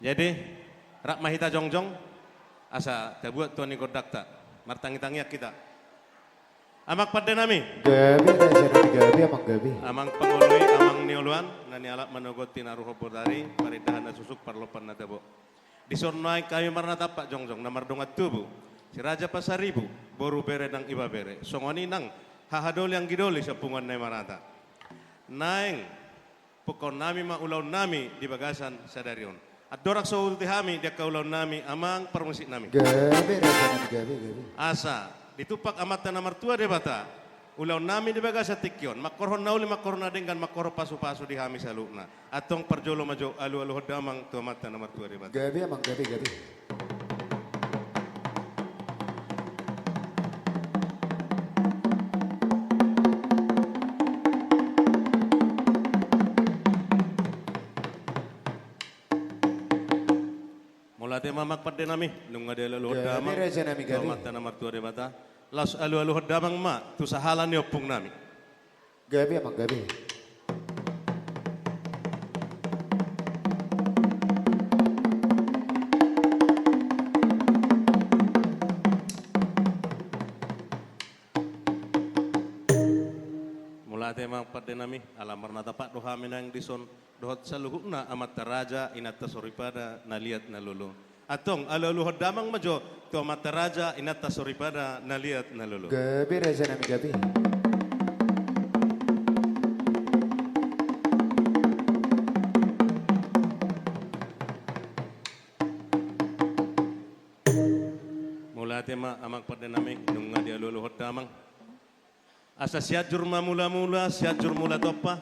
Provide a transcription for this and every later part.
Jadi rak mahita jongjong asa tebuat tuan ikut dakta martangi-tangiak kita. Amak pada nami. Gabi na gabi amang gabi. Amang pangului amang niuluan nani alak manogot tinaruho putari paridahan na susuk parlopan na tabo. Disornai kami marna tapak jongjong namar dongat tubuh. Si Raja Pasaribu boru bere nang iba bere. Songoni nang hahadol yang gidoli sa pungan na marata. Naeng pukon nami ma ulaw nami di bagasan sa darion. At dorak sa ulti hami dia kaulaw nami amang permusik nami. Gabi na gabi. Asa ditupak amatan na martua de bata. Ulaw nami di bagasa tikyon. Makorhon na uli makorhon na dengan makorho pasu-pasu di hami sa lukna. Atong parjolo majo alu-alu hodamang tu amatan na martua de bata. Gabi amang gabi. Mulate mamak pada nami nung ada alu hodamang. Gabi raja nami Tu gabi. amatan na martua de bata. Las alu-alu hodamang ma tu sahalan ni opung nami. Gabi amang gabi. Mulate mang pada nami alamar na tapak doha minang dison dohot saluhuna amat taraja inata soripada naliat nalulu. Atong alu-alu hodamang majo tu amat taraja inata soripada naliat nalulu. Gabi raja nami gabi. Mulate ma amang pada nami nung ngadi alu-alu hodamang. Asa siat jurma mula-mula, siat jur mula topa,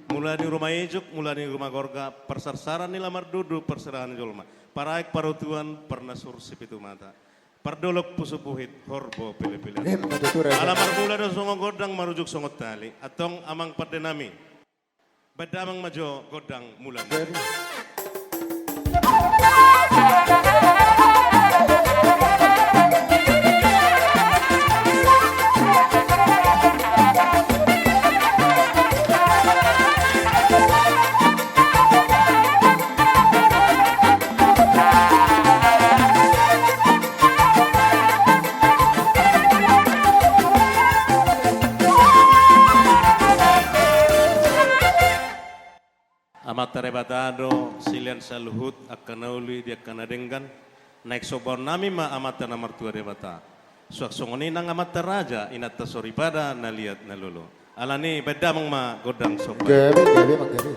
mula di rumah ijuk, mula di rumah gorga, persarsaran nila mardudu, perserahan jolma. Paraik parutuan pernah sursip itu mata. Perdolok pusupuhit, horbo pilih-pilih. Nim matutu raja. Alamar mula do songo godang marujuk songot tali, atong amang padenami. Bedamang majo godang mula. Gabi. Amat tarebatado silian saluhut akan nauli dia akan adenggan naik sobor nami ma amat tanamar tua debata suak songoni nang amat taraja inat tasoripada naliat nalulu alani bedamang ma godang sopa. Gabi amang gabi.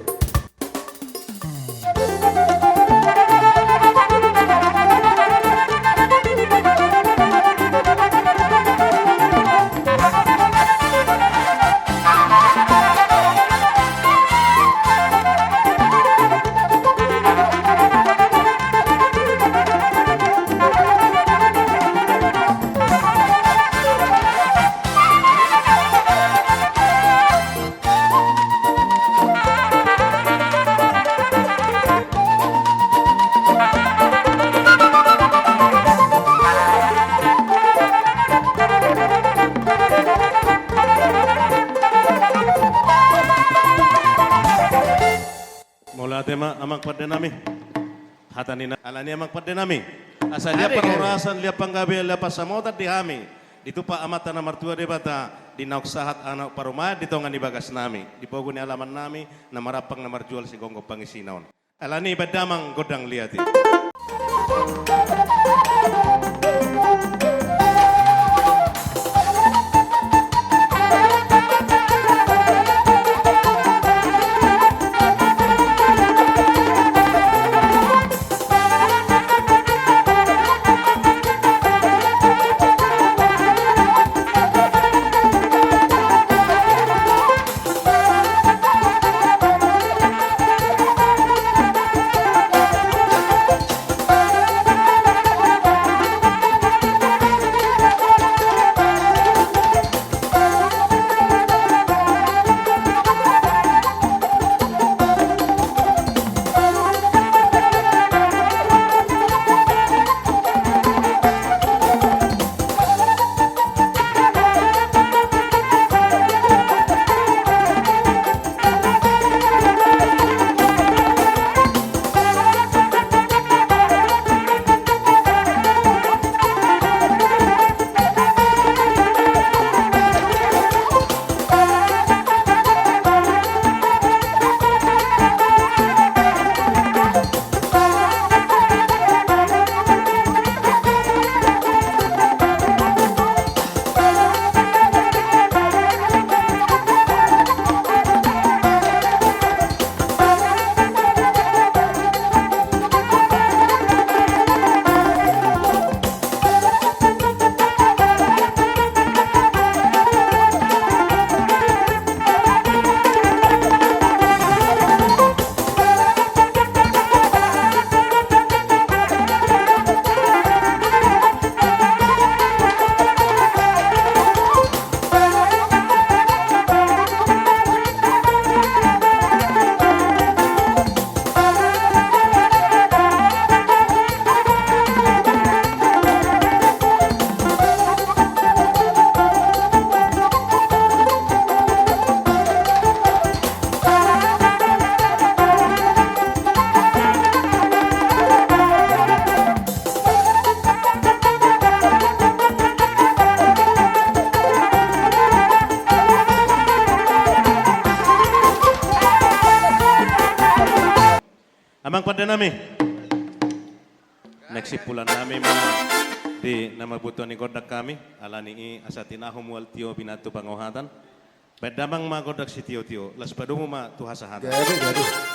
Tema amang pada nami hatanina alani amang pada nami asal dia perurasan dia panggabe dia pasamota di hami itu pak amata na martua de bata di nauk sahat anak parumah di tongan di bagas nami di poguni alaman nami na marapang na marjual si gonggo pangisinaon alani bedamang godang liati. Grabe nami. Nagsipulan namin mga di na mabuto ni Godak kami. Ala ni asa tinahom wal tiyo binatu pangohatan. Bedamang mga Godak si tiyo-tiyo. Las padungo ma tuhasahan. Gabi, gabi.